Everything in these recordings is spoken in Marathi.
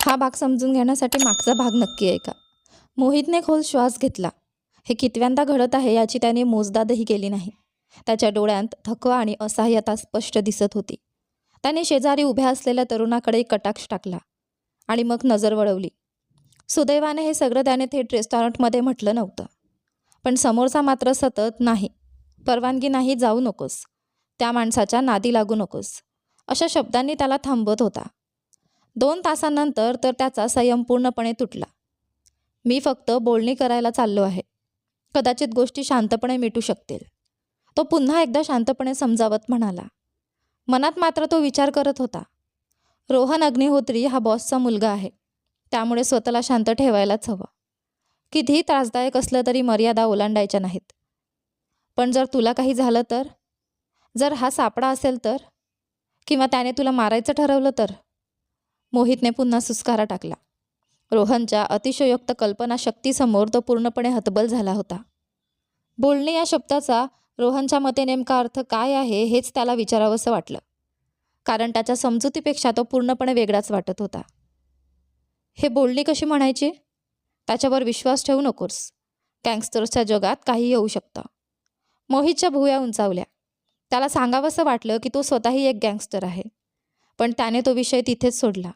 हा भाग समजून घेण्यासाठी मागचा भाग नक्की ऐका. मोहितने खोल श्वास घेतला. हे कितव्यांदा घडत आहे याची त्याने मोजदादही केली नाही. त्याच्या डोळ्यांत थकवा आणि असहाय्यता स्पष्ट दिसत होती. त्याने शेजारी उभ्या असलेल्या तरुणाकडे कटाक्ष टाकला आणि मग नजर वळवली. सुदैवाने हे सगळं त्याने थेट रेस्टॉरंटमध्ये म्हटलं नव्हतं. पण समोरचा मात्र सतत नाही, परवानगी नाही, जाऊ नकोस, त्या माणसाच्या नादी लागू नकोस, अशा शब्दांनी त्याला थांबवत होता. 2 तासांनंतर तर त्याचा संयम पूर्णपणे तुटला. मी फक्त बोलणी करायला चाललो आहे. कदाचित गोष्टी शांतपणे मिटू शकतील, तो पुन्हा एकदा शांतपणे समजावत म्हणाला. मनात मात्र तो विचार करत होता, रोहन अग्निहोत्री हा बॉसचा मुलगा आहे, त्यामुळे स्वतःला शांत ठेवायलाच हवं. कितीही त्रासदायक असलं तरी मर्यादा ओलांडायच्या नाहीत. पण जर तुला काही झालं तर, जर हा सापडा असेल तर, किंवा त्याने तुला मारायचं ठरवलं तर. मोहितने पुन्हा सुस्कारा टाकला. रोहनच्या अतिशयोक्त कल्पनाशक्तीसमोर तो पूर्णपणे हतबल झाला होता. बोलणे या शब्दाचा रोहनच्या मते नेमका अर्थ काय आहे हेच त्याला विचारावंसं वाटलं, कारण त्याच्या समजुतीपेक्षा तो पूर्णपणे वेगळाच वाटत होता. हे बोलणी कशी म्हणायची? त्याच्यावर विश्वास ठेवू नकोस, गँगस्टर्सच्या जगात काहीही होऊ शकतं. मोहितच्या भुवया उंचावल्या. त्याला सांगावंसं वाटलं की तो स्वतःही एक गँगस्टर आहे, पण त्याने तो विषय तिथेच सोडला.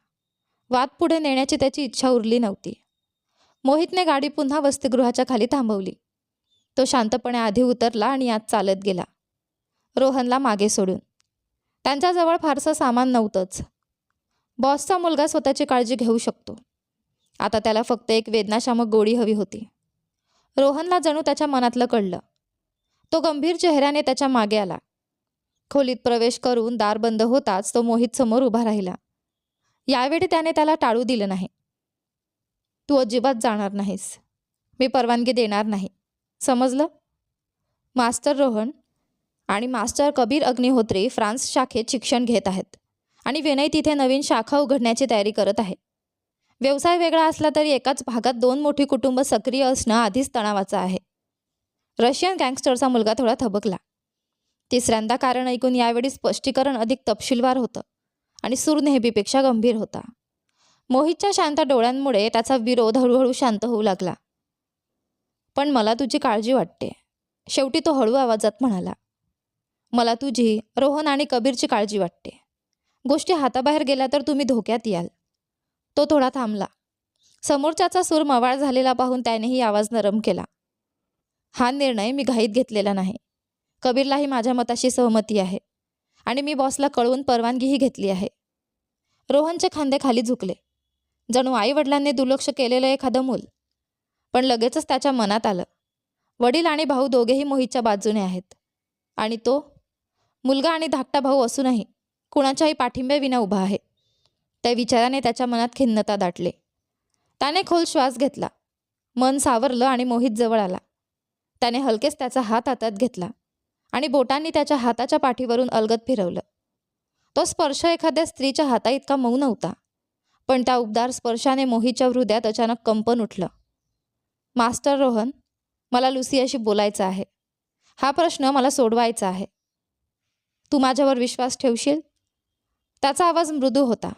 वाद पुढे नेण्याची त्याची इच्छा उरली नव्हती. मोहितने गाडी पुन्हा वसतिगृहाच्या खाली थांबवली. तो शांतपणे आधी उतरला आणि आत चालत गेला, रोहनला मागे सोडून. त्यांच्याजवळ फारसं सामान नव्हतंच. बॉसचा मुलगा स्वतःची काळजी घेऊ शकतो. आता त्याला फक्त एक वेदनाशामक गोळी हवी होती. रोहनला जणू त्याच्या मनातलं कळलं. तो गंभीर चेहऱ्याने त्याच्या मागे आला. खोलीत प्रवेश करून दार बंद होताच तो मोहित समोर उभा राहिला. यावेळी त्याने त्याला टाळू दिलं नाही. तू अजिबात जाणार नाहीस, मी परवानगी देणार नाही, समजलं? मास्टर रोहन आणि मास्टर कबीर अग्निहोत्री फ्रान्स शाखेत शिक्षण घेत आहेत आणि विनय तिथे नवीन शाखा उघडण्याची तयारी करत आहे. व्यवसाय वेगळा असला तरी एकाच भागात 2 मोठी कुटुंब सक्रिय असणं आधीच तणावाचं आहे. रशियन गँगस्टरचा मुलगा थोडा थबकला. तिसऱ्यांदा कारण ऐकून यावेळी स्पष्टीकरण अधिक तपशीलवार होतं आणि सूर नेहमीपेक्षा गंभीर होता. मोहितच्या शांत डोळ्यांमुळे त्याचा विरोध हळूहळू शांत होऊ लागला. पण मला तुझी काळजी वाटते, शेवटी तो हळू आवाजात म्हणाला. मला तुझी, रोहन आणि कबीरची काळजी वाटते. गोष्टी हाताबाहेर गेल्या तर तुम्ही धोक्यात याल. तो थोडा थांबला. समोरच्याचा सूर मवाळ झालेला पाहून त्यानेही आवाज नरम केला. हा निर्णय मी घाईत घेतलेला नाही. कबीरलाही माझ्या मताशी सहमती आहे आणि मी बॉसला कळवून परवानगीही घेतली आहे. रोहनचे खांदे खाली झुकले, जणू आईवडिलांनी दुर्लक्ष केलेलं एखादं मूल. पण लगेचच त्याच्या मनात आलं, वडील आणि भाऊ दोघेही मोहितच्या बाजूने आहेत आणि तो मुलगा आणि धाकटा भाऊ असूनही कुणाच्याही पाठिंब्याविना उभा आहे. त्या विचाराने त्याच्या मनात खिन्नता दाटली. त्याने खोल श्वास घेतला. मन सावरलं आणि मोहित जवळ आला. त्याने हलकेच त्याचा हात हातात घेतला आणि बोटांनी त्याच्या हाताच्या पाठीवरून अलगद फिरवलं. तो स्पर्श एखाद्या स्त्रीच्या हाताइतका मऊ नव्हता, पण त्या उबदार स्पर्शाने मोहितच्या हृदयात अचानक कंपन उठलं. मास्टर रोहन, मला लुसियाशी बोलायचं आहे. हा प्रश्न मला सोडवायचा आहे. तू माझ्यावर विश्वास ठेवशील? त्याचा आवाज मृदू होता,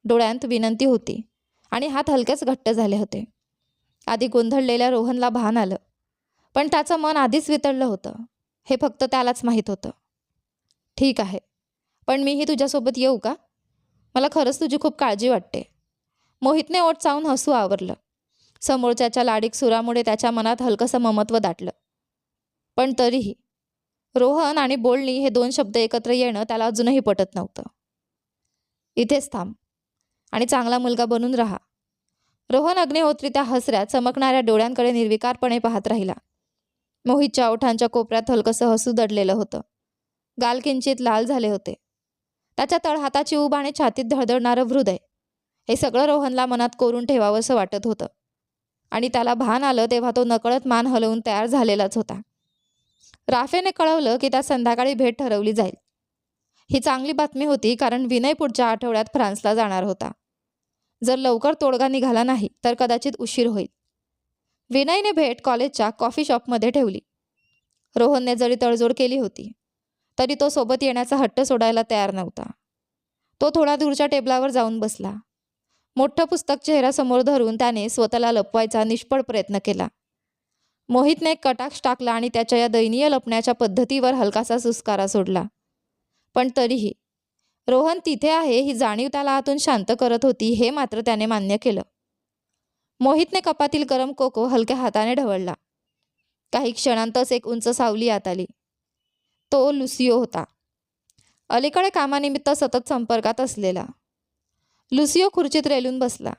डोळ्यांत विनंती होती आणि हात हलकेच घट्ट झाले होते. आधी गोंधळलेल्या रोहनला भान आलं, पण त्याचं मन आधीच वितळलं होतं. हे फक्त त्यालाच माहीत होतं. ठीक आहे, पण मीही तुझ्यासोबत येऊ का? मला खरंच तुझी खूप काळजी वाटते. मोहितने ओठ चावून हसू आवरलं. समोरच्याच्या लाडीक सुरामुळे त्याच्या मनात हलकंसं ममत्व दाटलं. पण तरीही रोहन आणि बोलणी हे 2 शब्द एकत्र येणं त्याला अजूनही पटत नव्हतं. इथेच थांब आणि चांगला मुलगा बनून राहा. रोहन अग्निहोत्री त्या हसऱ्या चमकणाऱ्या डोळ्यांकडे निर्विकारपणे पाहत राहिला. मोहितच्या ओठांच्या कोपऱ्यात हलकंसं हसू दडलेलं होतं. गाल किंचित लाल झाले होते. त्याच्या तळहाताची ऊब आणि छातीत धडधडणारं हृदय, हे सगळं रोहनला मनात कोरून ठेवावंसं वाटत होतं. आणि त्याला भान आलं तेव्हा तो नकळत मान हलवून तयार झालेलाच होता. राफेने कळवलं की त्या संध्याकाळी भेट ठरवली जाईल. ही चांगली बातमी होती, कारण विनय पुढच्या आठवड्यात फ्रान्सला जाणार होता. जर लवकर तोडगा निघाला नाही तर कदाचित उशीर होईल. विनयने भेट कॉलेजच्या कॉफी शॉपमध्ये ठेवली. रोहनने जरी तडजोड केली होती तरी तो सोबत येण्याचा हट्ट सोडायला तयार नव्हता. तो थोडा दूरच्या टेबलावर जाऊन बसला. मोठं पुस्तक चेहऱ्यासमोर धरून त्याने स्वतःला लपवायचा निष्फळ प्रयत्न केला. मोहितने एक कटाक्ष टाकला आणि त्याच्या या दयनीय लपण्याच्या पद्धतीवर हलकासा सुस्कारा सोडला. पण तरीही रोहन तिथे आहे ही जाणीव त्याला आतून शांत करत होती, हे मात्र त्याने मान्य केलं. मोहितने कपातील गरम कोको हलक्या हाताने ढवळला. काही क्षणांतच एक उंच सावली आत आली. तो लुसिओ होता, अलीकडे कामानिमित्त सतत संपर्कात असलेला. लुसिओ खुर्चीत रेलून बसला.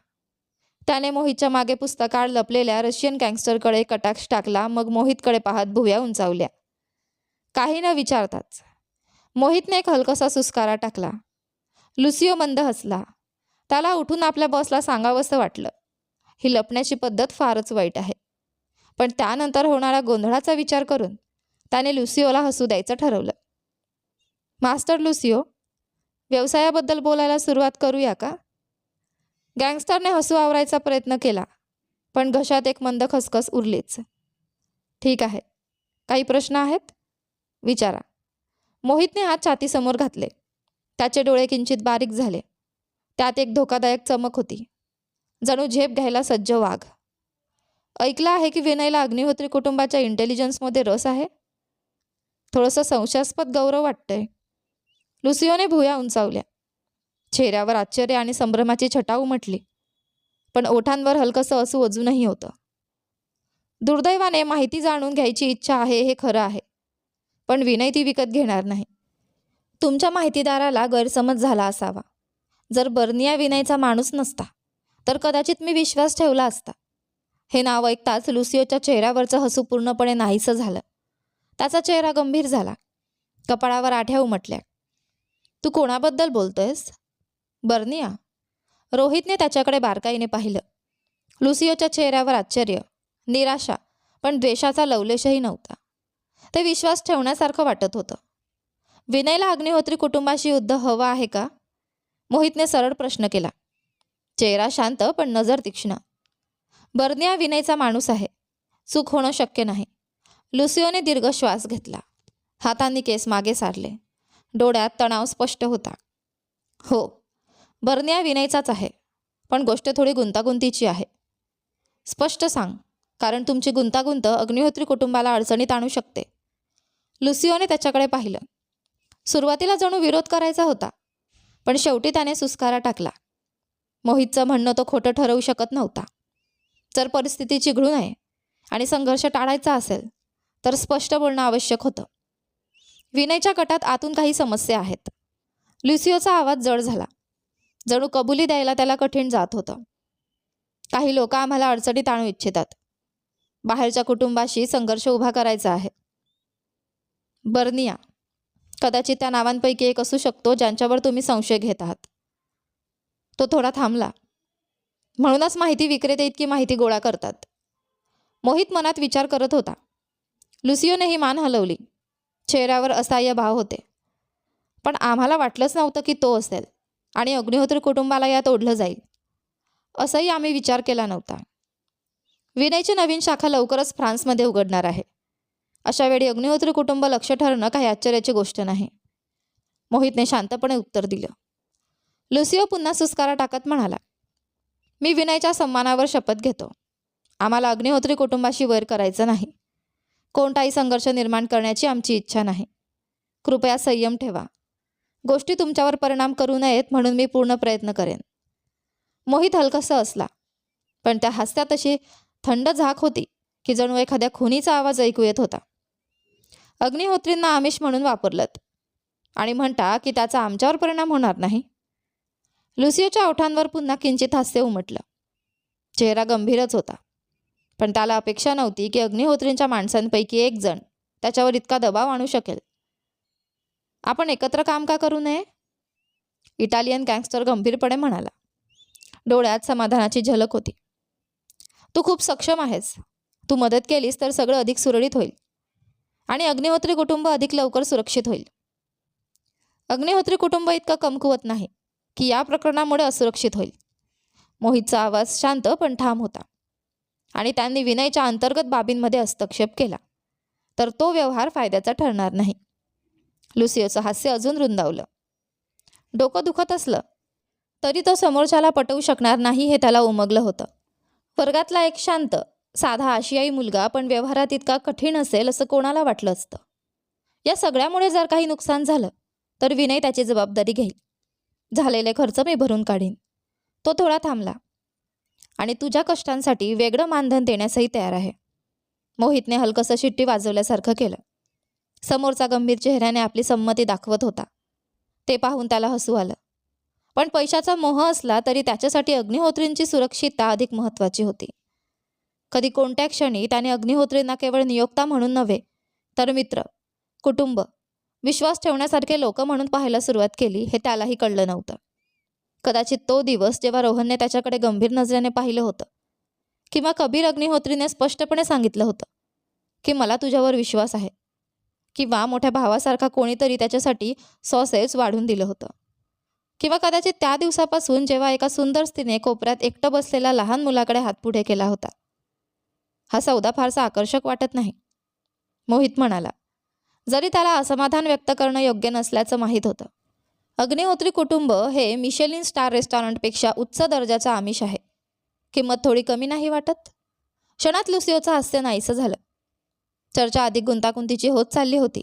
त्याने मोहितच्या मागे पुस्तकात लपलेल्या रशियन गँगस्टरकडे कटाक्ष टाकला. मग मोहितकडे पाहत भुवया उंचावल्या. काही न विचारताच मोहितने एक हलकासा सुस्कारा टाकला. लुसिओ मंद हसला. त्याला उठून आपल्या बॉसला सांगावंसं वाटलं, ही लपण्याची पद्धत फारच वाईट आहे. पण त्यानंतर होणाऱ्या गोंधळाचा विचार करून त्याने लुसिओला हसू द्यायचं ठरवलं. मास्टर लुसिओ, व्यवसायाबद्दल बोलायला सुरुवात करूया का? गँगस्टरने हसू आवरायचा प्रयत्न केला, पण घशात एक मंद खसखस उरलीच. ठीक आहे, काही प्रश्न आहेत? विचारा. मोहितने हात छातीसमोर घातले. त्याचे डोळे किंचित बारीक झाले. त्यात एक धोकादायक चमक होती, जणू झेप घ्यायला सज्ज वाघ. ऐकलं आहे की विनयला अग्निहोत्री कुटुंबाच्या इंटेलिजन्समध्ये रस आहे? थोडंसं संशयास्पद गौरव वाटतंय. लुसिओने भुवया उंचावल्या. चेहऱ्यावर आश्चर्य आणि संभ्रमाची छटा उमटली, पण ओठांवर हलकंसं असू अजूनही होतं. दुर्दैवाने माहिती जाणून घ्यायची इच्छा आहे हे खरं आहे, पण विनय ती विकत घेणार नाही. तुमच्या माहितीदाराला गैरसमज झाला असावा. जर बर्निया विनयचा माणूस नसता तर कदाचित मी विश्वास ठेवला असता. हे नाव ऐकताच लुसिओच्या चेहऱ्यावरचं हसू पूर्णपणे नाहीसं झालं. त्याचा चेहरा गंभीर झाला. कपाळावर आठ्या उमटल्या. तू कोणाबद्दल बोलतोयस? बर्निया? रोहितने त्याच्याकडे बारकाईने पाहिलं. लुसिओच्या चेहऱ्यावर आश्चर्य, निराशा, पण द्वेषाचा लवलेशही नव्हता. ते विश्वास ठेवण्यासारखं वाटत होतं. विनयला अग्निहोत्री कुटुंबाशी युद्ध हवं आहे का? मोहितने सरळ प्रश्न केला. चेहरा शांत पण नजर तीक्ष्ण. बर्निया विनयचा माणूस आहे, चूक होणं शक्य नाही. लुसिओने दीर्घ श्वास घेतला. हातांनी केस मागे सारले. डोळ्यात तणाव स्पष्ट होता. हो, बर्निया विनयचाच आहे, पण गोष्ट थोडी गुंतागुंतीची आहे. स्पष्ट सांग, कारण तुमची गुंतागुंत अग्निहोत्री कुटुंबाला अडचणीत आणू शकते. लुसिओने त्याच्याकडे पाहिलं. सुरुवातीला जणू विरोध करायचा होता, पण शेवटी त्याने सुस्कारा टाकला. मोहितचं म्हणणं तो खोटं ठरवू शकत नव्हता. जर परिस्थिती चिघळू नये आणि संघर्ष टाळायचा असेल तर स्पष्ट बोलणं आवश्यक होतं. विनयच्या गटात आतून काही समस्या आहेत. लुसिओचा आवाज जड झाला. जणू कबुली द्यायला त्याला कठीण जात होतं. काही लोक आम्हाला अडचणीत आणू इच्छितात. बाहेरच्या कुटुंबाशी संघर्ष उभा करायचा आहे. बर्निया कदाचित त्या नावांपैकी एक असू शकतो ज्यांच्यावर तुम्ही संशय घेत आहात. तो थोडा थांबला. म्हणूनच माहिती विक्रेते इतकी माहिती गोळा करतात. मोहित मनात विचार करत होता. लुसिओनेही मान हलवली. चेहऱ्यावर असहाय्य भाव होते. पण आम्हाला वाटलंच नव्हतं की तो असेल आणि अग्निहोत्री कुटुंबाला यात ओढलं जाईल, असंही आम्ही विचार केला नव्हता. विनयची नवीन शाखा लवकरच फ्रान्समध्ये उघडणार आहे. अशा वेळी अग्निहोत्री कुटुंब लक्ष ठरणं काही आश्चर्याची गोष्ट नाही. मोहितने शांतपणे उत्तर दिलं. लुसिओ पुन्हा सुस्कारा टाकत म्हणाला, मी विनयच्या सन्मानावर शपथ घेतो. आम्हाला अग्निहोत्री कुटुंबाशी वैर करायचं नाही. कोणताही संघर्ष निर्माण करण्याची आमची इच्छा नाही. कृपया संयम ठेवा. गोष्टी तुमच्यावर परिणाम करू नयेत म्हणून मी पूर्ण प्रयत्न करेन. मोहित हलकसा असला, पण त्या हास्यात अशी थंड झाक होती की जणू एखाद्या खुनीचा आवाज ऐकू येत होता. अग्निहोत्रींना आमिष म्हणून वापरलत आणि म्हणता की त्याचा आमच्यावर परिणाम होणार नाही. लुसिओच्या ओठांवर पुन्हा किंचित हास्य उमटलं. चेहरा गंभीरच होता, पण त्याला अपेक्षा नव्हती की अग्निहोत्रींच्या माणसांपैकी एक जण त्याच्यावर इतका दबाव आणू शकेल. आपण एकत्र काम का करू नये? इटालियन गँगस्टर गंभीरपणे म्हणाला. डोळ्यात समाधानाची झलक होती. तू खूप सक्षम आहेस. तू मदत केलीस तर सगळं अधिक सुरळीत होईल आणि अग्निहोत्री कुटुंब अधिक लवकर सुरक्षित होईल. अग्निहोत्री कुटुंब इतकं कमकुवत नाही की या प्रकरणामुळे असुरक्षित होईल. मोहितचा आवाज शांत पण ठाम होता. आणि त्यांनी विनयच्या अंतर्गत बाबींमध्ये हस्तक्षेप केला तर तो व्यवहार फायद्याचा ठरणार नाही. लुसिओचं हास्य अजून रुंदावलं. डोकं दुखत असलं तरी तो समोरच्याला पटवू शकणार नाही हे त्याला उमगलं होतं. वर्गातला एक शांत साधा आशियाई मुलगा पण व्यवहारात इतका कठीण असेल असं कोणाला वाटलं असतं. या सगळ्यामुळे जर काही नुकसान झालं तर विनय त्याची जबाबदारी घेईल. झालेले खर्च मी भरून काढीन. तो थोडा थांबला. आणि तुझ्या कष्टांसाठी वेगळं मानधन देण्यासही तयार आहे. मोहितने हलकसं शिट्टी वाजवल्यासारखं केलं. समोरचा गंभीर चेहऱ्याने आपली संमती दाखवत होता. ते पाहून त्याला हसू आलं. पण पैशाचा मोह असला तरी त्याच्यासाठी अग्निहोत्रींची सुरक्षितता अधिक महत्त्वाची होती. कधी कोणत्या क्षणी त्याने अग्निहोत्रींना केवळ नियोक्ता म्हणून नव्हे तर मित्र, कुटुंब, विश्वास ठेवण्यासारखे लोक म्हणून पाहायला सुरुवात केली हे त्यालाही कळलं नव्हतं. कदाचित तो दिवस जेव्हा रोहनने त्याच्याकडे गंभीर नजरेने पाहिलं होतं, किंवा कबीर अग्निहोत्रीने स्पष्टपणे सांगितलं होतं की मला तुझ्यावर विश्वास आहे, किंवा मोठ्या भावासारखा कोणीतरी त्याच्यासाठी सॉसेस वाढून दिलं होतं, किंवा कदाचित त्या दिवसापासून जेव्हा एका सुंदर स्त्रीने कोपऱ्यात एकटं बसलेल्या लहान मुलाकडे हात पुढे केला होता. हा सौदा फारसा आकर्षक वाटत नाही, मोहित म्हणाला, जरी त्याला असमाधान व्यक्त करणं योग्य नसल्याचं माहीत होतं. अग्निहोत्री कुटुंब हे मिशेलिन स्टार रेस्टॉरंटपेक्षा उच्च दर्जाचं आमिष आहे. किंमत थोडी कमी नाही वाटत? क्षणात लुसिओचं हास्य नाहीसं झालं. चर्चा अधिक गुंतागुंतीची होत चालली होती.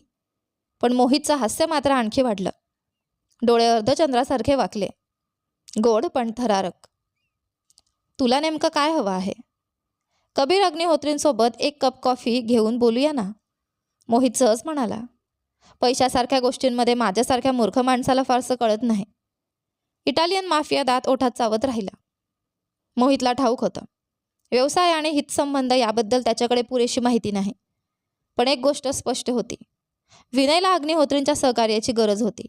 पण मोहितचं हास्य मात्र आणखी वाढलं. डोळे अर्धचंद्रासारखे वाकले, गोड पण थरारक. तुला नेमकं काय हवं आहे? कबीर अग्निहोत्रींसोबत एक कप कॉफी घेऊन बोलूया ना, मोहित सहज म्हणाला. पैशासारख्या गोष्टींमध्ये माझ्यासारख्या मूर्ख माणसाला फारसं कळत नाही. इटालियन माफिया दात ओठात चावत राहिला. मोहितला ठाऊक होतं, व्यवसाय आणि हितसंबंध याबद्दल त्याच्याकडे पुरेशी माहिती नाही. पण एक गोष्ट स्पष्ट होती, विनयला अग्निहोत्रींच्या सहकार्याची गरज होती.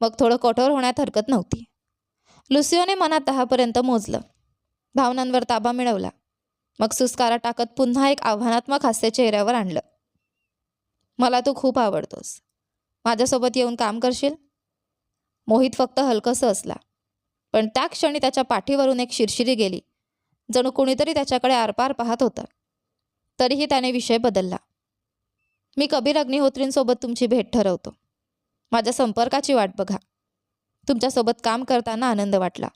मग थोडं कठोर होण्यात हरकत नव्हती. लुसिओने मनात 10पर्यंत मोजलं, भावनांवर ताबा मिळवला. मग सुस्कारा टाकत पुन्हा एक आव्हानात्मक हास्य चेहऱ्यावर आणलं. मला तू खूप आवडतोस. माझ्यासोबत येऊन काम करशील? मोहित फक्त हलकंसं असला. पण त्या क्षणी त्याच्या पाठीवरून एक शिरशिरी गेली, जणू कोणीतरी त्याच्याकडे आरपार पाहत होतं. तरीही त्याने विषय बदलला. मी कबीर अग्निहोत्रींसोबत तुमची भेट ठरवतो. माझ्या संपर्काची वाट बघा. तुमच्यासोबत काम करताना आनंद वाटला.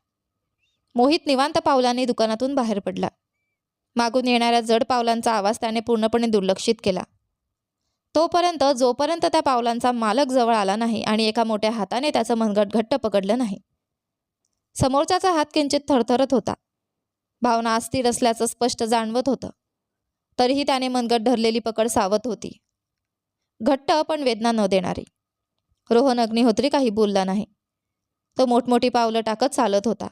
मोहित निवांत पावलांनी दुकानातून बाहेर पडला. मागून येणाऱ्या जड पावलांचा आवाज त्याने पूर्णपणे दुर्लक्षित केला. जोपर्यंत त्या पावलांचा मालक जवळ आला नाही आणि एका मोठ्या हाताने त्याचं मनगट घट्ट पकडलं नाही. समोरच्याचा हात किंचित थरथरत होता. भावना अस्थिर असल्याचं स्पष्ट जाणवत होतं. तरीही त्याने मनगट धरलेली पकड सावत होती, घट्ट पण वेदना न देणारी. रोहन अग्निहोत्री काही बोलला नाही. तो मोठमोठी पावलं टाकत चालत होता,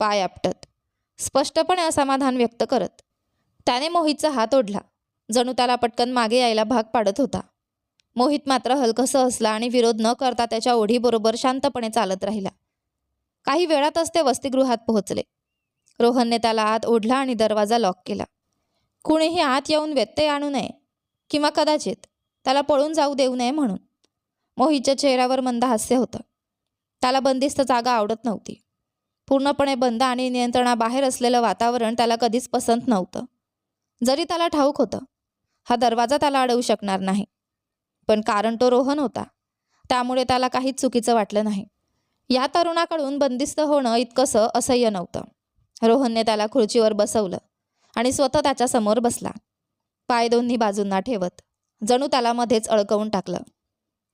पाय आपटत, स्पष्टपणे असमाधान व्यक्त करत. त्याने मोहितचा हात ओढला, जणू त्याला पटकन मागे यायला भाग पाडत होता. मोहित मात्र हलकसं हसला आणि विरोध न करता त्याच्या ओढीबरोबर शांतपणे चालत राहिला. काही वेळातच ते वसतिगृहात पोहोचले. रोहनने त्याला आत ओढला आणि दरवाजा लॉक केला. कुणीही आत येऊन व्यत्यय आणू नये, किंवा कदाचित त्याला पळून जाऊ देऊ नये म्हणून. मोहितच्या चेहऱ्यावर मंद हास्य होतं. त्याला बंदिस्त जागा आवडत नव्हती. पूर्णपणे बंद आणि नियंत्रणाबाहेर असलेलं वातावरण त्याला कधीच पसंत नव्हतं. जरी त्याला ठाऊक होतं, हा दरवाजा त्याला अडवू शकणार नाही. पण कारण तो रोहन होता, त्यामुळे त्याला काहीच चुकीचं वाटलं नाही. या तरुणाकडून बंदिस्त होणं इतकंसं असह्य नव्हतं. रोहनने त्याला खुर्चीवर बसवलं आणि स्वतः त्याच्यासमोर बसला, पाय दोन्ही बाजूंना ठेवत, जणू त्याला मध्येच अडकवून टाकलं.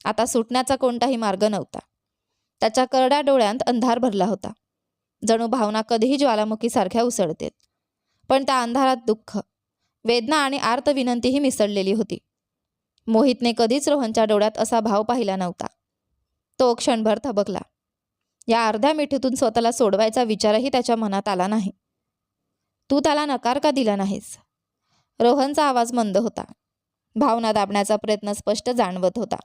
आता सुटण्याचा कोणताही मार्ग नव्हता. त्याच्या करड्या डोळ्यांत अंधार भरला होता, जणू भावना कधीही ज्वालामुखीसारख्या उसळतेत. पण त्या अंधारात दुःख, वेदना आणि आर्त विनंतीही मिसळलेली होती. मोहितने कधीच रोहनच्या डोळ्यात असा भाव पाहिला नव्हता. तो क्षणभर थबकला. या अर्ध्या मिठीतून स्वतःला सोडवायचा विचारही त्याच्या मनात आला नाही. तू त्याला नकार का दिला नाहीस? रोहनचा आवाज मंद होता. भावना दाबण्याचा प्रयत्न स्पष्ट जाणवत होता.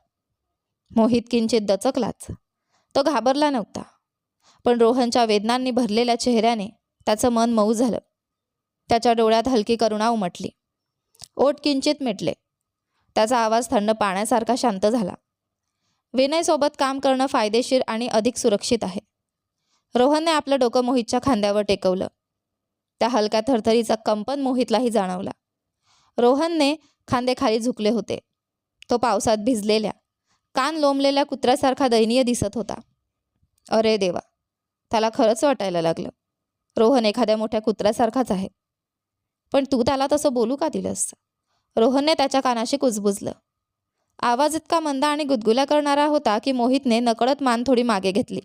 मोहित किंचित दचकलाच. तो घाबरला नव्हता, पण रोहनच्या वेदनांनी भरलेल्या चेहऱ्याने त्याचं मन मऊ झालं. त्याच्या डोळ्यात हलकी करुणा उमटली. ओठ किंचित मिटले. त्याचा आवाज थंड पाण्यासारखा शांत झाला. विनयसोबत काम करणं फायदेशीर आणि अधिक सुरक्षित आहे. रोहनने आपलं डोकं मोहितच्या खांद्यावर टेकवलं. त्या हलक्या थरथरीचा कंपन मोहितलाही जाणवला. रोहनने खांदे खाली झुकले होते. तो पावसात भिजलेल्या, कान लोंबलेल्या कुत्र्यासारखा दयनीय दिसत होता. अरे देवा, त्याला खरंच वाटायला लागलं, रोहन एखाद्या मोठ्या कुत्र्यासारखाच आहे. पण तू त्याला तसं बोलू का दिलंस? रोहनने त्याच्या कानाशी कुजबुजलं. आवाज इतका मंद आणि गुदगुल्या करणारा होता की मोहितने नकळत मान थोडी मागे घेतली.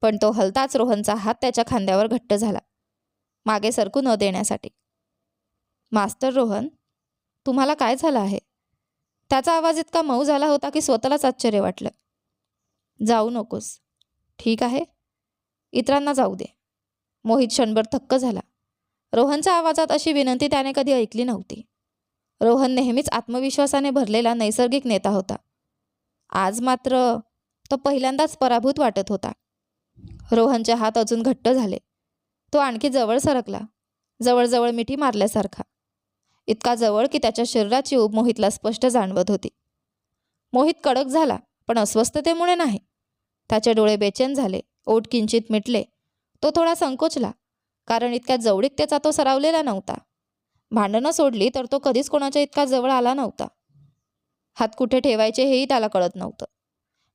पण तो हलताच रोहनचा हात त्याच्या खांद्यावर घट्ट झाला, मागे सरकू न देण्यासाठी. मास्टर रोहन, तुम्हाला काय झालं आहे? त्याचा आवाज इतका मऊ झाला होता की स्वतःलाच आश्चर्य वाटलं. जाऊ नकोस, ठीक आहे? इतरांना जाऊ दे. मोहित क्षणभर थक्क झाला. रोहनच्या आवाजात अशी विनंती त्याने कधी ऐकली नव्हती. रोहन नेहमीच आत्मविश्वासाने भरलेला नैसर्गिक नेता होता. आज मात्र तो पहिल्यांदाच पराभूत वाटत होता. रोहनचे हात अजून घट्ट झाले. तो आणखी जवळ सरकला, जवळजवळ मिठी मारल्यासारखा. इतका जवळ की त्याच्या शरीराची ऊब मोहितला स्पष्ट जाणवत होती. मोहित कडक झाला, पण अस्वस्थतेमुळे नाही. त्याचे डोळे बेचैन झाले, ओठ किंचित मिटले. तो थोडा संकोचला, कारण इतक्या जवळीकतेचा तो सरावलेला नव्हता. भांडणं सोडली तर तो कधीच कोणाच्या इतका जवळ आला नव्हता. हात कुठे ठेवायचे हेही त्याला कळत नव्हतं.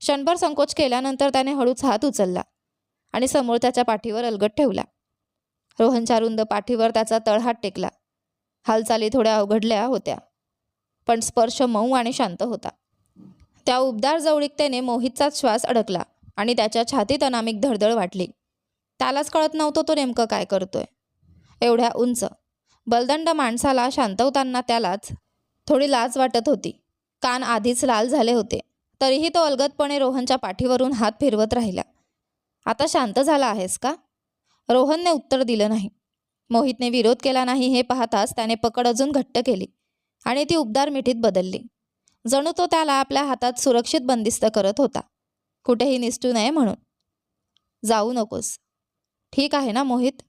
क्षणभर संकोच केल्यानंतर त्याने हळूच हात उचलला आणि समोर त्याच्या पाठीवर अलगद ठेवला. रोहनच्या रुंद पाठीवर त्याचा तळहात टेकला. हालचाली थोड्या अवघडल्या होत्या, पण स्पर्श मऊ आणि शांत होता. त्या उबदार जवळीकतेने मोहितचाच श्वास अडकला आणि त्याच्या छातीत अनामिक धडधड वाटली. त्यालाच कळत नव्हतं तो नेमकं काय करतोय. एवढ्या उंच बलदंड माणसाला शांतवताना त्यालाच थोडी लाज वाटत होती. कान आधीच लाल झाले होते, तरीही तो अलगदपणे रोहनच्या पाठीवरून हात फिरवत राहिला. आता शांत झाला आहेस का? रोहनने उत्तर दिलं नाही. मोहितने विरोध केला नाही हे पाहताच त्याने पकड अजून घट्ट केली आणि ती उबदार मिठीत बदलली. जणू तो त्याला आपल्या हातात सुरक्षित बंदिस्त करत होता, कुठेही निसटू नये म्हणून. जाऊ नकोस, ठीक आहे ना मोहित?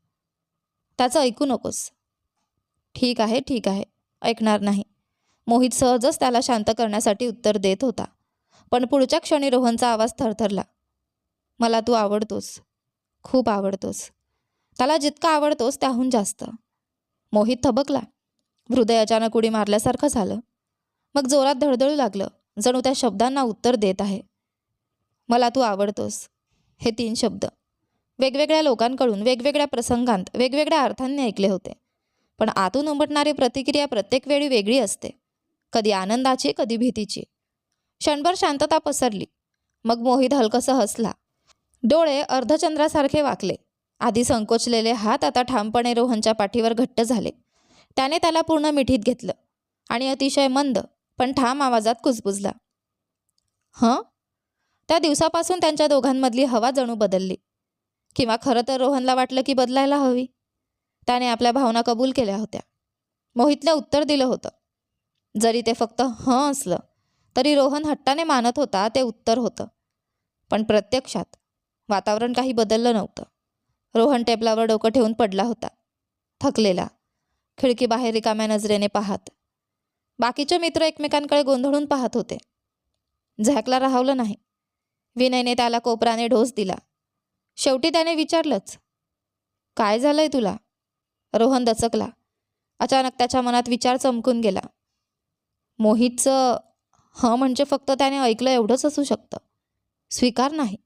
त्याचं ऐकू नकोस. ठीक आहे, ठीक आहे, ऐकणार नाही. मोहित सहजच त्याला शांत करण्यासाठी उत्तर देत होता. पण पुढच्या क्षणी रोहनचा आवाज थरथरला. मला तू आवडतोस, खूप आवडतोस. त्याला जितका आवडतोस त्याहून जास्त. मोहित थबकला. हृदय अचानक उडी मारल्यासारखं झालं. मग जोरात धडधडू लागलं, जणू त्या शब्दांना उत्तर देत आहे. मला तू आवडतोस, हे 3 शब्द वेगवेगळ्या लोकांकडून वेगवेगळ्या प्रसंगांत वेगवेगळ्या अर्थांनी ऐकले होते. पण आतून उमटणारी प्रतिक्रिया प्रत्येक वेळी वेगळी असते, कधी आनंदाची, कधी भीतीची. क्षणभर शांतता पसरली. मग मोहित हलकसं हसला. डोळे अर्धचंद्रासारखे वाकले. आधी संकोचलेले हात आता ठामपणे रोहनच्या पाठीवर घट्ट झाले. त्याने त्याला पूर्ण मिठीत घेतलं आणि अतिशय मंद पण ठाम आवाजात कुजबुजला. हं? त्या दिवसापासून त्यांच्या दोघांमधली हवा जणू बदलली. किंवा खरं तर रोहनला वाटलं की बदलायला हवी. त्याने आपल्या भावना कबूल केल्या होत्या. मोहितला उत्तर दिलं होतं. जरी ते फक्त हं असलं तरी रोहन हट्टाने मानत होता ते उत्तर होतं. पण प्रत्यक्षात वातावरण काही बदललं नव्हतं. रोहन टेबलावर डोकं ठेवून पडला होता, थकलेला, खिडकीबाहेर रिकाम्या नजरेने पाहत. बाकीचे मित्र एकमेकांकडे गोंधळून पाहत होते. झॅकला राहवलं नाही. विनयने त्याला कोपराने ढोस दिला. शेवटी त्याने विचारलंच, काय झालंय तुला? रोहन दचकला. अचानक त्याच्या मनात विचार चमकून गेला. मोहितचं हं म्हणजे फक्त त्याने ऐकलं एवढंच असू शकतं, स्वीकार नाही.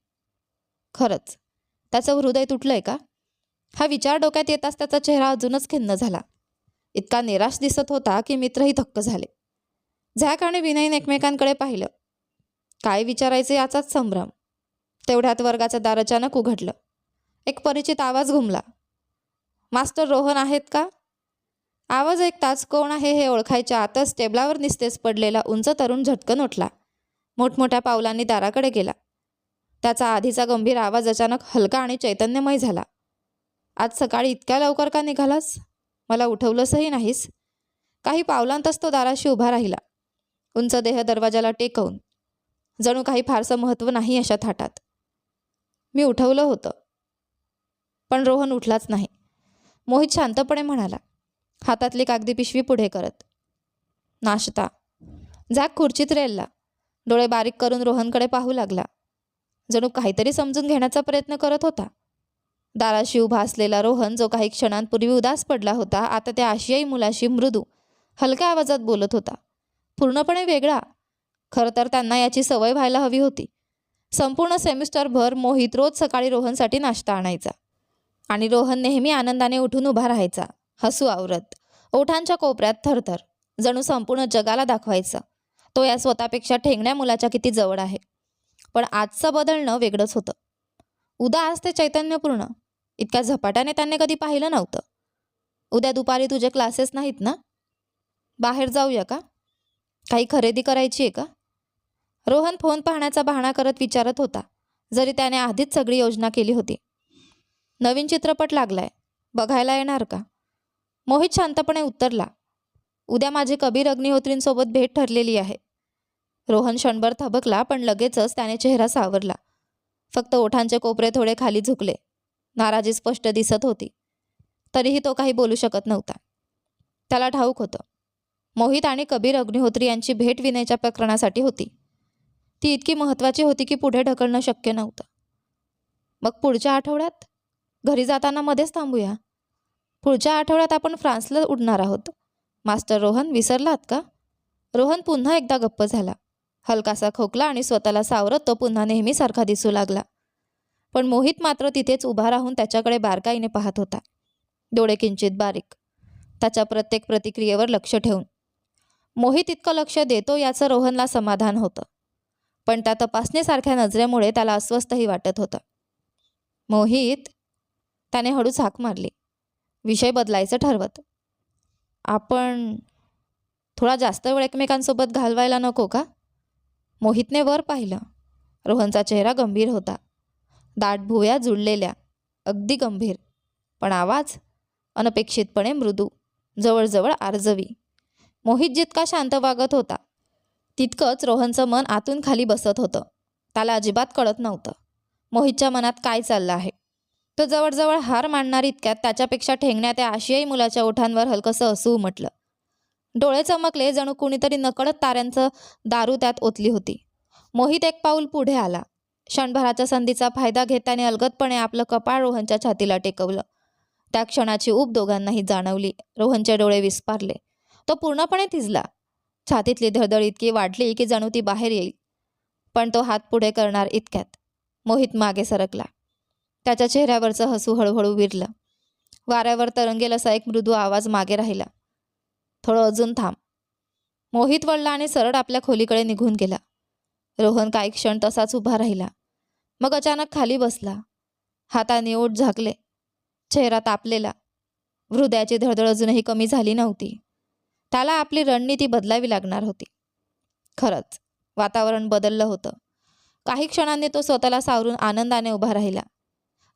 खरंच त्याचं हृदय तुटलंय का? हा विचार डोक्यात येताच त्याचा चेहरा अजूनच खिन्न झाला. इतका निराश दिसत होता की मित्रही थक्क झाले. झॅक आणि विनयने एकमेकांकडे पाहिलं. काय विचारायचे याचाच संभ्रम. तेवढ्यात वर्गाचं दार अचानक उघडलं. एक परिचित आवाज घुमला. मास्टर रोहन आहेत का? आवाज ऐकताच कोण आहे हे ओळखायच्या आतच टेबलावर निस्तेज पडलेला उंच तरुण झटकन उठला. मोठमोठ्या पावलांनी दाराकडे गेला. त्याचा आधीचा गंभीर आवाज अचानक हलका आणि चैतन्यमय झाला. आज सकाळी इतक्या लवकर का निघालास? मला उठवलंसही नाहीस. काही पावलांतच तो दाराशी उभा राहिला, उंच देह दरवाजाला टेकवून. जणू काही फारसं महत्त्व नाही अशा थाटात. मी उठवलं होतं, पण रोहन उठलाच नाही. मोहित शांतपणे म्हणाला, हातातली कागदी पिशवी पुढे करत. नाश्ता. झॅक खुर्चीत रेलला. डोळे बारीक करून रोहनकडे पाहू लागला. जणू काहीतरी समजून घेण्याचा प्रयत्न करत होता. दाराशी उभा असलेला रोहन, जो काही क्षणांपूर्वी उदास पडला होता, आता त्या आशियाई मुलाशी मृदू हलक्या आवाजात बोलत होता. पूर्णपणे वेगळा. खरं तर त्यांना याची सवय व्हायला हवी होती. संपूर्ण सेमिस्टरभर मोहित रोज सकाळी रोहनसाठी नाश्ता आणायचा आणि रोहन नेहमी आनंदाने उठून उभा राहायचा, हसू आवरत, ओठांच्या कोपऱ्यात थरथर, जणू संपूर्ण जगाला दाखवायचं तो या स्वतःपेक्षा ठेंगण्या मुलाच्या किती जवळ आहे. पण आजचं बदलणं वेगळंच होतं. उदास ते चैतन्यपूर्ण इतक्या झपाट्याने त्यांनी कधी पाहिलं नव्हतं. उद्या दुपारी तुझे क्लासेस नाहीत ना? बाहेर जाऊया का? काही खरेदी करायची आहे का? रोहन फोन पाहण्याचा बहाणा करत विचारत होता, जरी त्याने आधीच सगळी योजना केली होती. नवीन चित्रपट लागलाय, बघायला येणार का? मोहित शांतपणे उत्तरला, उद्या माझी कबीर अग्निहोत्रींसोबत भेट ठरलेली आहे. रोहन क्षणभर थबकला, पण लगेचच त्याने चेहरा सावरला. फक्त ओठांचे कोपरे थोडे खाली झुकले. नाराजी स्पष्ट दिसत होती. तरीही तो काही बोलू शकत नव्हता. त्याला ठाऊक होतं, मोहित आणि कबीर अग्निहोत्री यांची भेट विनयच्या प्रकरणासाठी होती. ती इतकी महत्त्वाची होती की पुढे ढकलणं शक्य नव्हतं. मग पुढच्या आठवड्यात? घरी जाताना मध्येच थांबूया. पुढच्या आठवड्यात आपण फ्रान्सला उडणार आहोत. मास्टर रोहन, विसरलात का? रोहन पुन्हा एकदा गप्प झाला. हलकासा खोकला आणि स्वतःला सावरत तो पुन्हा नेहमीसारखा दिसू लागला. पण मोहित मात्र तिथेच उभा राहून त्याच्याकडे बारकाईने पाहत होता, डोळे किंचित बारीक, त्याच्या प्रत्येक प्रतिक्रियेवर लक्ष ठेवून. मोहित इतकं लक्ष देतो याचं रोहनला समाधान होतं, पण त्या तपासणीसारख्या नजरेमुळे त्याला अस्वस्थही वाटत होतं. मोहित, त्याने हळूच हाक मारली, विषय बदलायचं ठरवत. आपण थोडा जास्त वेळ एकमेकांसोबत घालवायला नको का? मोहितने वर पाहिलं. रोहनचा चेहरा गंभीर होता, दाट भुवया जुळलेल्या, अगदी गंभीर, पण आवाज अनपेक्षितपणे मृदू, जवळजवळ आर्जवी. मोहित जितका शांत वागत होता तितकंच रोहनचं मन आतून खाली बसत होतं. त्याला अजिबात कळत नव्हतं मोहितच्या मनात काय चाललं आहे. तो जवळजवळ हार मानणार इतक्यात त्याच्यापेक्षा ठेंगण्या त्या आशियाई मुलाच्या ओठांवर हलकंसं हसू उमटलं. डोळे चमकले, जणू कुणीतरी नकळत ताऱ्यांचं दारू त्यात ओतली होती. मोहित एक पाऊल पुढे आला. क्षणभराच्या संधीचा फायदा घेत त्याने अलगदपणे आपलं कपाळ रोहनच्या छातीला टेकवलं. त्या क्षणाची ऊब दोघांनाही जाणवली. रोहनचे डोळे विस्पारले. तो पूर्णपणे थिजला. छातीतली धडधड इतकी वाढली की जणू ती बाहेर येईल. पण तो हात पुढे करणार इतक्यात मोहित मागे सरकला. त्याच्या चेहऱ्यावरचं हसू हळूहळू विरलं. वाऱ्यावर तरंगेल असा एक मृदू आवाज मागे राहिला, थोडं अजून थांब. मोहित वळला आणि सरळ आपल्या खोलीकडे निघून गेला. रोहन काही क्षण तसाच उभा राहिला. मग अचानक खाली बसला. हाताने ओठ झाकले, चेहरा तापलेला. हृदयाची धडधड अजूनही कमी झाली नव्हती. त्याला आपली रणनीती बदलावी लागणार होती. खरंच वातावरण बदललं होतं. काही क्षणांनी तो स्वतःला सावरून आनंदाने उभा राहिला,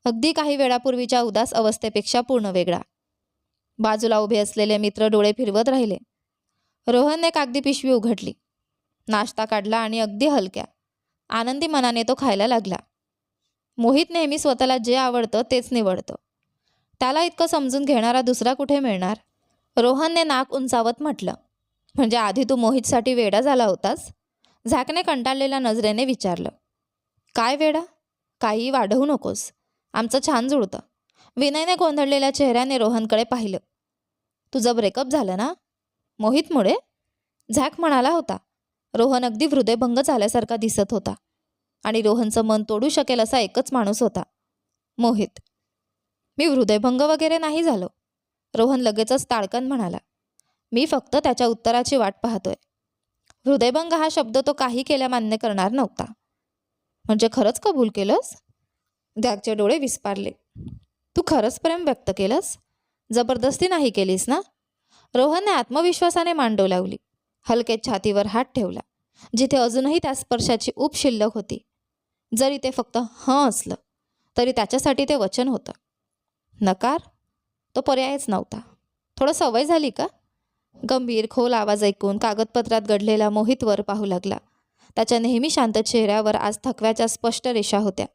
अगदी काही वेळापूर्वीच्या उदास अवस्थेपेक्षा पूर्ण वेगळा. बाजूला उभे असलेले मित्र डोळे फिरवत राहिले. रोहनने कागदी पिशवी उघडली, नाश्ता काढला आणि अगदी हलक्या, आनंदी मनाने तो खायला लागला. मोहित नेहमी स्वतःला जे आवडतं तेच निवडतो. त्याला इतकं समजून घेणारा दुसरा कुठे मिळणार? रोहनने नाक उंचावत म्हटलं, म्हणजे आधी तू मोहितसाठी वेडा झाला होतास? झॅकने कंटाळलेल्या नजरेने विचारलं. काय वेडा? काही वाढवू नकोस, आमचं छान जुळतं. विनयने गोंधळलेल्या चेहऱ्याने रोहनकडे पाहिलं. तुझं ब्रेकअप झालं ना? मोहितमुळे? झॅक म्हणाला होता. रोहन अगदी हृदयभंग झाल्यासारखा दिसत होता आणि रोहनचं मन तोडू शकेल असा एकच माणूस होता, मोहित. मी हृदयभंग वगैरे नाही झालो, रोहन लगेचच ताडकन म्हणाला. मी फक्त त्याच्या उत्तराची वाट पाहतोय. हृदयभंग हा शब्द तो काही केल्या मान्य करणार नव्हता. म्हणजे खरंच कबूल केलंस? झॅकचे डोळे विस्पारले. तू खरंच प्रेम व्यक्त केलंस? जबरदस्ती नाही केलीस ना? रोहनने आत्मविश्वासाने मान डोलावली. हलके छातीवर हात ठेवला, जिथे अजूनही त्या स्पर्शाची ऊब शिल्लक होती. जरी ते फक्त हं असलं तरी त्याच्यासाठी ते वचन होतं. नकार? तो पर्यायच नव्हता. थोडं सवय झाली का? गंभीर खोल आवाज ऐकून कागदपत्रात घडलेला मोहित वर पाहू लागला. त्याच्या नेहमी शांत चेहऱ्यावर आज थकव्याच्या स्पष्ट रेषा होत्या.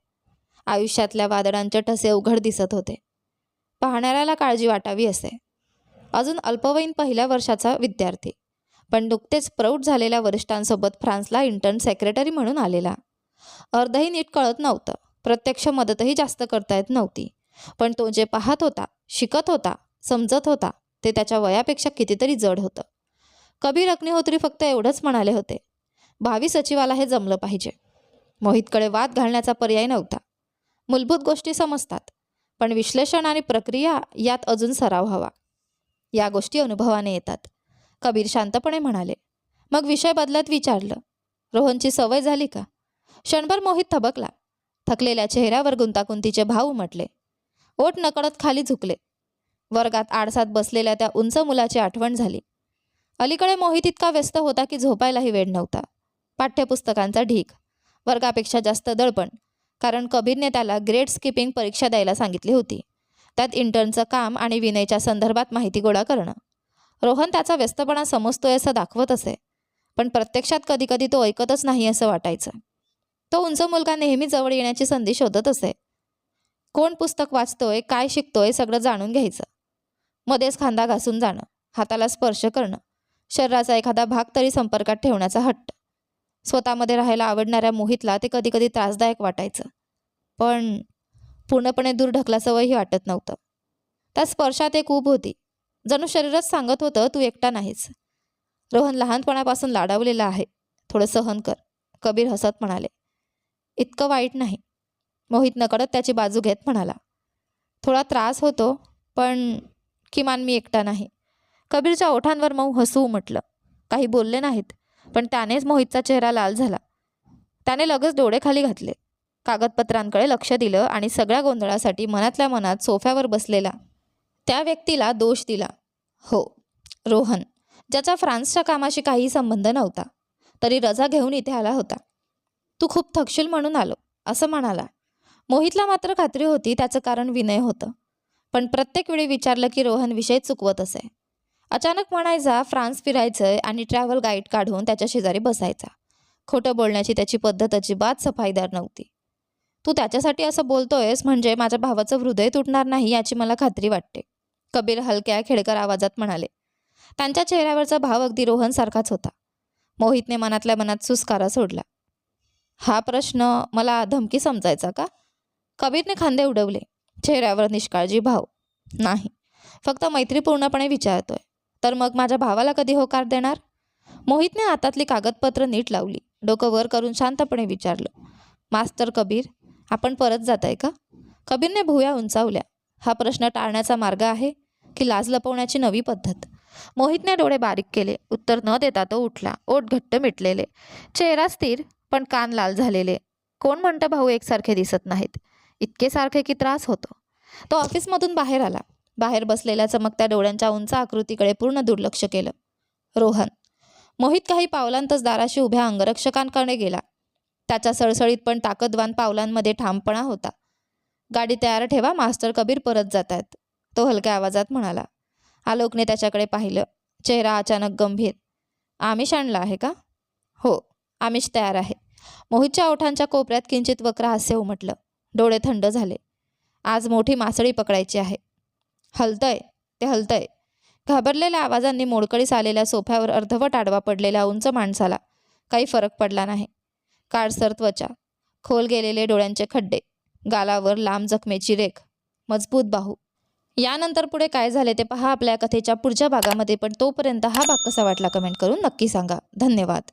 आयुष्यातल्या वादळांचे ठसे उघड दिसत होते. पाहणाऱ्याला काळजी वाटावी असे. अजून अल्पवयीन पहिल्या वर्षाचा विद्यार्थी, पण नुकतेच प्रौढ झालेल्या वरिष्ठांसोबत फ्रान्सला इंटर्न सेक्रेटरी म्हणून आलेला. अर्धही नीट कळत नव्हतं. प्रत्यक्ष मदतही जास्त करता येत नव्हती. पण तो जे पाहत होता, शिकत होता, समजत होता ते त्याच्या वयापेक्षा कितीतरी जड होतं. कबीर अग्निहोत्री फक्त एवढंच म्हणाले होते, भावी सचिवाला हे जमलं पाहिजे. मोहितकडे वाद घालण्याचा पर्याय नव्हता. मूलभूत गोष्टी समजतात, पण विश्लेषण आणि प्रक्रिया यात अजून सराव हवा. या गोष्टी अनुभवाने येतात, कबीर शांतपणे म्हणाले. मग विषय बदलत विचारलं, रोहनची सवय झाली का? क्षणभर मोहित थबकला. थकलेल्या चेहऱ्यावर गुंतागुंतीचे भाव उमटले. ओठ नकळत खाली झुकले. वर्गात आडसात बसलेल्या त्या उंच मुलाची आठवण झाली. अलीकडे मोहित इतका व्यस्त होता की झोपायलाही वेळ नव्हता. पाठ्यपुस्तकांचा ढीग, वर्गापेक्षा जास्त दडपण, कारण कबीरने त्याला ग्रेड स्किपिंग परीक्षा द्यायला सांगितली होती. त्यात इंटर्नचं काम आणि विनयच्या संदर्भात माहिती गोळा करणं. रोहन त्याचा व्यस्तपणा समजतोय असं दाखवत असे, पण प्रत्यक्षात कधीकधी तो ऐकतच नाही असं वाटायचं. तो उंच मुलगा नेहमी जवळ येण्याची संधी शोधत असे. कोण पुस्तक वाचतोय, काय शिकतोय सगळं जाणून घ्यायचं. मध्येच खांदा घासून जाणं, हाताला स्पर्श करणं, शरीराचा एखादा भाग तरी संपर्कात ठेवण्याचा हट्ट. स्वतःमध्ये राहायला आवडणाऱ्या मोहितला ते कधीकधी त्रासदायक वाटायचं, पण पूर्णपणे दूर ढकलासंही वाटत नव्हतं. त्या स्पर्शात एक ऊब होती, जणू शरीरच सांगत होतं तू एकटा नाहीस. रोहन लहानपणापासून लाडावलेला आहे, थोडं सहन कर, कबीर हसत म्हणाले. इतकं वाईट नाही, मोहित नकळत त्याची बाजू घेत म्हणाला. थोडा त्रास होतो, पण किमान मी एकटा नाही. कबीरच्या ओठांवर मऊ हसू उमटलं. काही बोलले नाहीत, पण त्यानेच मोहितचा चेहरा लाल झाला. त्याने लगेच डोळे खाली घातले, कागदपत्रांकडे लक्ष दिलं आणि सगळ्या गोंधळासाठी मनातल्या मनात सोफ्यावर बसलेला त्या व्यक्तीला दोष दिला. हो, रोहन, ज्याचा फ्रान्सच्या कामाशी काहीही संबंध नव्हता, तरी रजा घेऊन इथे आला होता. तू खूप थकशील म्हणून आलो, असं म्हणाला. मोहितला मात्र खात्री होती त्याचं कारण विनय होतं, पण प्रत्येक वेळी विचारलं की रोहन विषय चुकवत असे. अचानक म्हणायचा फ्रान्स फिरायचंय आणि ट्रॅव्हल गाईड काढून त्याच्या शेजारी बसायचा. खोटं बोलण्याची त्याची पद्धत अजिबात सफाईदार नव्हती. तू त्याच्यासाठी असं बोलतोयस म्हणजे माझ्या भावाचं हृदय तुटणार नाही याची मला खात्री वाटते, कबीर हलक्या खेळकर आवाजात म्हणाले. त्यांच्या चेहऱ्यावरचा भाव अगदी रोहनसारखाच होता. मोहितने मनातल्या मनात सुस्कारा सोडला. हा प्रश्न मला धमकी समजायचा का? कबीरने खांदे उडवले, चेहऱ्यावर निष्काळजी भाव. नाही, फक्त मैत्रीपूर्णपणे विचारतोय. तर मग माझ्या भावाला कधी होकार देणार? मोहितने हातातली कागदपत्र नीट लावली, डोकं वर करून शांतपणे विचारलं. मास्तर कबीर, आपण परत जाताय का? कबीरने भुवया उंचावल्या. हा प्रश्न टाळण्याचा मार्ग आहे की लाज लपवण्याची नवी पद्धत? मोहितने डोळे बारीक केले. उत्तर न देता तो उठला, ओठ घट्ट मिटलेले, चेहरा स्थिर पण कान लाल झालेले. कोण म्हणतं भाऊ एकसारखे दिसत नाहीत? इतके सारखे की त्रास होतो. तो ऑफिसमधून बाहेर आला. बाहेर बसलेल्या चमकत्या डोळ्यांच्या उंच आकृतीकडे पूर्ण दुर्लक्ष केलं. रोहन. मोहित काही पावलांतच दाराशी उभ्या अंगरक्षकांकडे गेला. त्याच्या सळसळीत पण ताकदवान पावलांमध्ये ठामपणा होता. गाडी तयार ठेवा, मास्टर कबीर परत जात आहेत, तो हलक्या आवाजात म्हणाला. आलोकने त्याच्याकडे पाहिलं, चेहरा अचानक गंभीर. आमिष आणला आहे का? हो, आमिष तयार आहे. मोहितच्या ओठांच्या कोपऱ्यात किंचित वक्र हास्य उमटलं. डोळे थंड झाले. आज मोठी मासळी पकडायची आहे. हलतंय, ते हलतंय. घाबरलेल्या आवाजांनी मोडकळीस आलेल्या सोफ्यावर अर्धवट आडवा पडलेल्या उंच माणसाला काही फरक पडला नाही. काळसर त्वचा, खोल गेलेले डोळ्यांचे खड्डे, गालावर लांब जखमेची रेख, मजबूत बाहू. यानंतर पुढे काय झाले ते पहा आपल्या कथेच्या पुढच्या भागामध्ये. पण तोपर्यंत हा भाग कसा वाटला कमेंट करून नक्की सांगा. धन्यवाद.